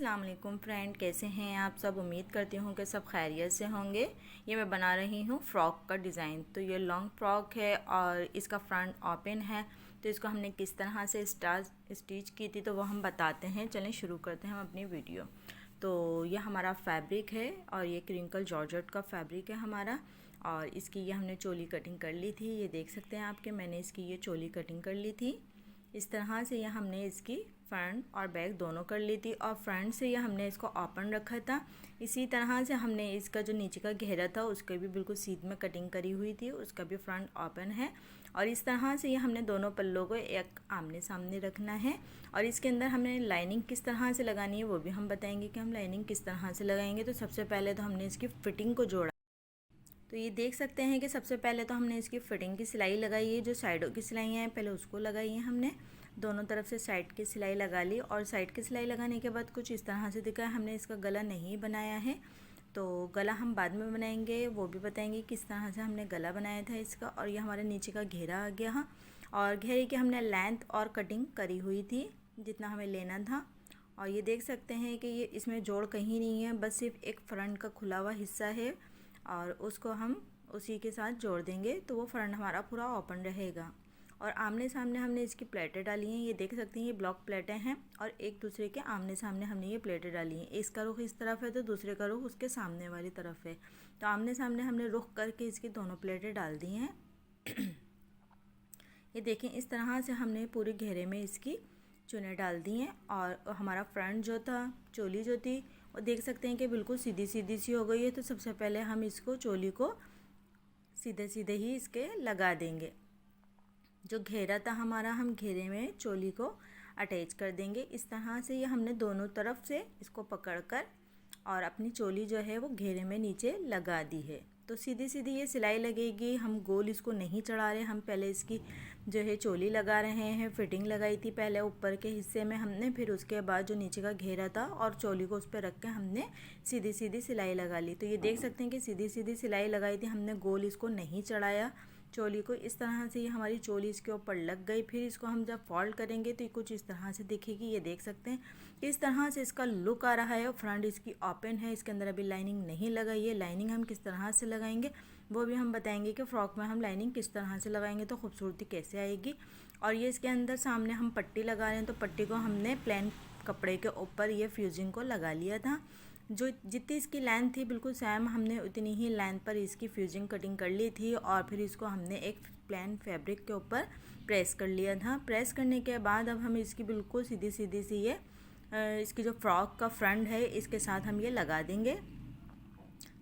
अस्सलाम वालेकुम फ्रेंड, कैसे हैं आप सब। उम्मीद करती हूँ कि सब खैरियत से होंगे। ये मैं बना रही हूँ फ़्रॉक का डिज़ाइन। तो ये लॉन्ग फ्रॉक है और इसका फ्रंट ओपन है। तो इसको हमने किस तरह से स्टिच की थी तो वो हम बताते हैं। चलें शुरू करते हैं हम अपनी वीडियो। तो ये हमारा फैब्रिक है और ये क्रिंकल जॉर्जेट का फैब्रिक है हमारा। और इसकी ये हमने चोली कटिंग कर ली थी। ये देख सकते हैं आपके, मैंने इसकी ये चोली कटिंग कर ली थी। इस तरह से ये हमने इसकी फ्रंट और बैक दोनों कर ली थी और फ्रंट से ये हमने इसको ओपन रखा था। इसी तरह से हमने इसका जो नीचे का घेरा था उसके भी बिल्कुल सीध में कटिंग करी हुई थी, उसका भी फ्रंट ओपन है। और इस तरह से ये हमने दोनों पल्लों को एक आमने सामने रखना है। और इसके अंदर हमने लाइनिंग किस तरह से लगानी है वो भी हम बताएंगे कि हम लाइनिंग किस तरह से लगाएंगे। तो सबसे पहले तो हमने इसकी फ़िटिंग को जोड़ा। तो ये देख सकते हैं कि सबसे पहले तो हमने इसकी फ़िटिंग की सिलाई लगाई है। जो साइडों की सिलाइयाँ हैं पहले उसको लगाई है हमने। दोनों तरफ से साइड की सिलाई लगा ली और साइड की सिलाई लगाने के बाद कुछ इस तरह से दिखा है। हमने इसका गला नहीं बनाया है, तो गला हम बाद में बनाएंगे, वो भी बताएंगे किस तरह से हमने गला बनाया था इसका। और ये हमारे नीचे का घेरा आ गया। हाँ, और घेरे की हमने लेंथ और कटिंग करी हुई थी जितना हमें लेना था। और ये देख सकते हैं कि ये इसमें जोड़ कहीं नहीं है, बस सिर्फ एक फ्रंट का खुला हुआ हिस्सा है और उसको हम उसी के साथ जोड़ देंगे तो वो फ्रंट हमारा पूरा ओपन रहेगा। और आमने सामने हमने इसकी प्लेटें डाली हैं। ये देख सकते हैं ये ब्लॉक प्लेटें हैं और एक दूसरे के आमने सामने हमने ये प्लेटें डाली हैं। इसका रुख इस तरफ है तो दूसरे का रुख उसके सामने वाली तरफ है। तो आमने सामने हमने रुख करके इसकी दोनों प्लेटें डाल दी हैं। ये देखें, इस तरह से हमने पूरे घेरे में इसकी चुनें डाल दी हैं। और हमारा फ्रंट जो था, चोली जो थी, वो देख सकते हैं कि बिल्कुल सीधी सीधी सी हो गई है। तो सबसे पहले हम इसको चोली को सीधे सीधे ही इसके लगा देंगे। जो घेरा था हमारा, हम घेरे में चोली को अटैच कर देंगे। इस तरह से ये हमने दोनों तरफ से इसको पकड़कर और अपनी चोली जो है वो घेरे में नीचे लगा दी है। तो सीधी सीधी ये सिलाई लगेगी, हम गोल इसको नहीं चढ़ा रहे। हम पहले इसकी जो है चोली लगा रहे हैं। फिटिंग लगाई थी पहले ऊपर के हिस्से में हमने, फिर उसके बाद जो नीचे का घेरा था और चोली को उस पर रख के हमने सीधी सीधी सिलाई लगा ली। तो ये देख सकते हैं कि सीधी सीधी सिलाई लगाई थी हमने, गोल इसको नहीं चढ़ाया चोली को। इस तरह से ये हमारी चोली इसके ऊपर लग गई। फिर इसको हम जब फोल्ड करेंगे तो ये कुछ इस तरह से दिखेगी। ये देख सकते हैं इस तरह से इसका लुक आ रहा है। और फ्रंट इसकी ओपन है, इसके अंदर अभी लाइनिंग नहीं लगाई है। लाइनिंग हम किस तरह से लगाएंगे वो भी हम बताएंगे कि फ़्रॉक में हम लाइनिंग किस तरह से लगाएंगे तो खूबसूरती कैसे आएगी। और ये इसके अंदर सामने हम पट्टी लगा रहे हैं, तो पट्टी को हमने प्लेन कपड़े के ऊपर ये फ्यूजिंग को लगा लिया था। जो जितनी इसकी लेंथ थी बिल्कुल सेम हमने उतनी ही लेंथ पर इसकी फ्यूजिंग कटिंग कर ली थी। और फिर इसको हमने एक प्लेन फैब्रिक के ऊपर प्रेस कर लिया था। प्रेस करने के बाद अब हम इसकी बिल्कुल सीधी सीधी सी ये इसकी जो फ्रॉक का फ्रंट है इसके साथ हम ये लगा देंगे।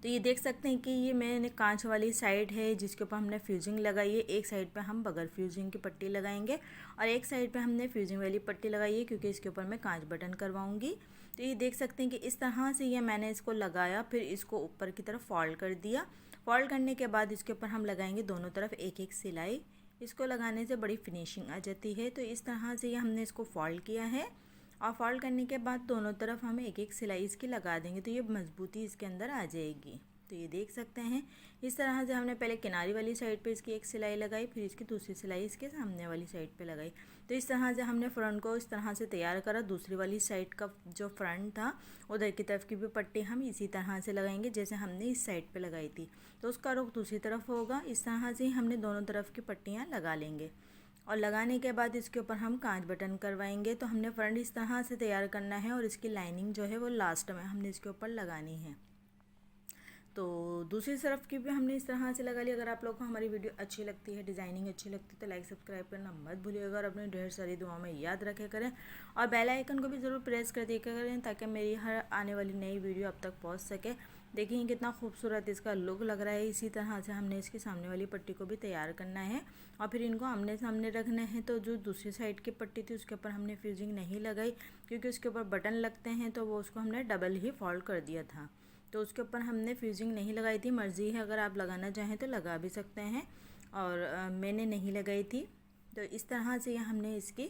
तो ये देख सकते हैं कि ये मैंने कांच वाली साइड है जिसके ऊपर हमने फ्यूजिंग लगाई है। एक साइड पे हम बगैर फ्यूजिंग की पट्टी लगाएंगे और एक साइड पे हमने फ्यूजिंग वाली पट्टी लगाई है क्योंकि इसके ऊपर मैं कांच बटन करवाऊंगी। तो ये देख सकते हैं कि इस तरह से ये मैंने इसको लगाया, फिर इसको ऊपर की तरफ फोल्ड कर दिया। फोल्ड करने के बाद इसके ऊपर हम लगाएंगे दोनों तरफ एक एक सिलाई। इसको लगाने से बड़ी फिनिशिंग आ जाती है। तो इस तरह से ये हमने इसको फोल्ड किया है और फोल्ड करने के बाद दोनों तरफ हम एक एक सिलाई इसकी लगा देंगे तो ये मजबूती इसके अंदर आ जाएगी। तो ये देख सकते हैं इस तरह से हमने पहले किनारी वाली साइड पे इसकी एक सिलाई लगाई, फिर इसकी दूसरी सिलाई इसके सामने वाली साइड पे लगाई। तो इस तरह से हमने फ्रंट को इस तरह से तैयार करा। दूसरी वाली साइड का जो फ्रंट था उधर की तरफ की भी पट्टी हम इसी तरह से लगाएंगे जैसे हमने इस साइड पे लगाई थी। तो उसका रुख दूसरी तरफ होगा। इस तरह से हमने दोनों तरफ की पट्टियाँ लगा लेंगे और लगाने के बाद इसके ऊपर हम कांच बटन करवाएंगे। तो हमने फ्रंट इस तरह से तैयार करना है और इसकी लाइनिंग जो है वो लास्ट में हमने इसके ऊपर लगानी है। तो दूसरी तरफ की भी हमने इस तरह से लगा ली। अगर आप लोग को हमारी वीडियो अच्छी लगती है, डिज़ाइनिंग अच्छी लगती है तो लाइक सब्सक्राइब करना मत भूलिएगा और अपने ढेर सारी दुआओं में याद रखे करें और बेल आइकन को भी ज़रूर प्रेस कर दिया करें ताकि मेरी हर आने वाली नई वीडियो अब तक पहुंच सके। देखिए कितना खूबसूरत इसका लुक लग रहा है। इसी तरह से हमने इसकी सामने वाली पट्टी को भी तैयार करना है और फिर इनको आमने सामने रखना है। तो जो दूसरी साइड की पट्टी थी उसके ऊपर हमने फ्यूजिंग नहीं लगाई क्योंकि उसके ऊपर बटन लगते हैं, तो वो उसको हमने डबल ही फोल्ड कर दिया था। तो उसके ऊपर हमने फ्यूजिंग नहीं लगाई थी। मर्ज़ी है, अगर आप लगाना चाहें तो लगा भी सकते हैं और मैंने नहीं लगाई थी। तो इस तरह से ये हमने इसकी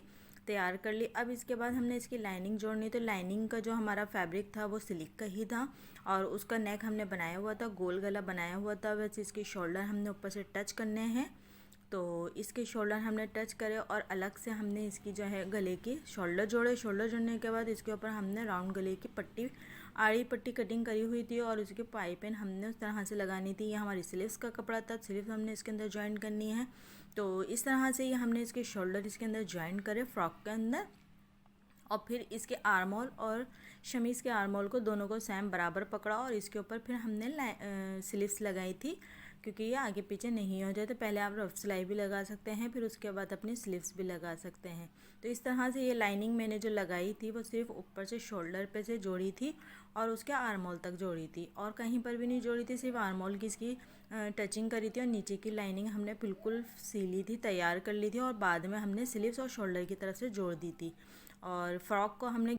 तैयार कर ली। अब इसके बाद हमने इसकी लाइनिंग जोड़नी। तो लाइनिंग का जो हमारा फैब्रिक था वो सिल्क का ही था और उसका नेक हमने बनाया हुआ था, गोल गला बनाया हुआ था। वैसे इसकी शोल्डर हमने ऊपर से टच करने हैं तो इसके शोल्डर हमने टच करे और अलग से हमने इसकी जो है गले की शोल्डर जोड़े। शोल्डर जोड़ने के बाद इसके ऊपर हमने राउंड गले की पट्टी, आड़ी पट्टी कटिंग करी हुई थी और उसकी पाइपिंग हमने उस तरह से लगानी थी। ये हमारी स्लीव्स का कपड़ा था, स्लीव्स हमने इसके अंदर ज्वाइन करनी है। तो इस तरह से ये हमने इसके शोल्डर इसके अंदर ज्वाइन करे फ्रॉक के अंदर, और फिर इसके आर्मोल और शमीज़ के आर्मोल को दोनों को सेम बराबर पकड़ा और इसके ऊपर फिर हमने स्लीव्स लगाई थी, क्योंकि ये आगे पीछे नहीं हो जाए। तो पहले आप रफ सिलाई भी लगा सकते हैं, फिर उसके बाद अपनी स्लीव्स भी लगा सकते हैं। तो इस तरह से ये लाइनिंग मैंने जो लगाई थी वो सिर्फ ऊपर से शोल्डर पे से जोड़ी थी और उसके आर्मोल तक जोड़ी थी, और कहीं पर भी नहीं जोड़ी थी, सिर्फ आर्मोल की इसकी टचिंग करी थी। और नीचे की लाइनिंग हमने बिल्कुल सीली थी, तैयार कर ली थी, और बाद में हमने स्लीव्स और शोल्डर की तरफ से जोड़ दी थी। और फ्रॉक को हमने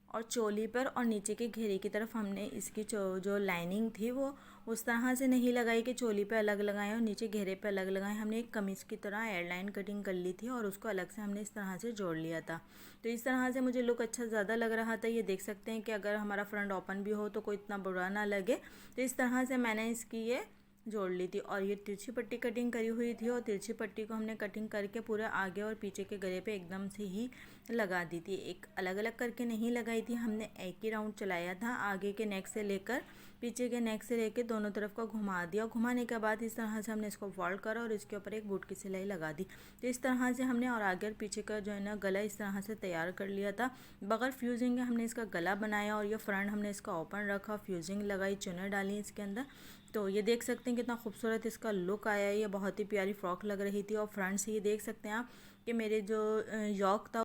और चोली पर और नीचे के घेरे की तरफ हमने इसकी जो लाइनिंग थी वो उस तरह से नहीं लगाई कि चोली पे अलग लगाएं और नीचे घेरे पे अलग लगाएं। हमने एक कमीज़ की तरह एयरलाइन कटिंग कर ली थी और उसको अलग से हमने इस तरह से जोड़ लिया था। तो इस तरह से मुझे लुक अच्छा ज़्यादा लग रहा था। ये देख सकते हैं कि अगर हमारा फ्रंट ओपन भी हो तो कोई इतना बुरा ना लगे। तो इस तरह से मैंने इसकी ये जोड़ ली थी। और ये तिरछी पट्टी कटिंग करी हुई थी और तिरछी पट्टी को हमने कटिंग करके पूरे आगे और पीछे के गले पे एकदम से ही लगा दी थी। एक अलग अलग करके नहीं लगाई थी, हमने एक ही राउंड चलाया था, आगे के नेक से लेकर पीछे के नेक से लेकर दोनों तरफ का घुमा दिया। घुमाने के बाद इस तरह से हमने इसको फोल्ड करा और इसके ऊपर एक बूट की सिलाई लगा दी। तो इस तरह से हमने और आगे और पीछे का जो है ना गला इस तरह से तैयार कर लिया था। बगैर फ्यूजिंग के हमने इसका गला बनाया और ये फ्रंट हमने इसका ओपन रखा, फ्यूजिंग लगाई, चुन्नट डाली इसके अंदर। तो ये देख सकते हैं कितना खूबसूरत इसका लुक आया है। ये बहुत ही प्यारी फ्रॉक लग रही थी। और फ्रंट से ये देख सकते हैं आप कि मेरे जो यॉक था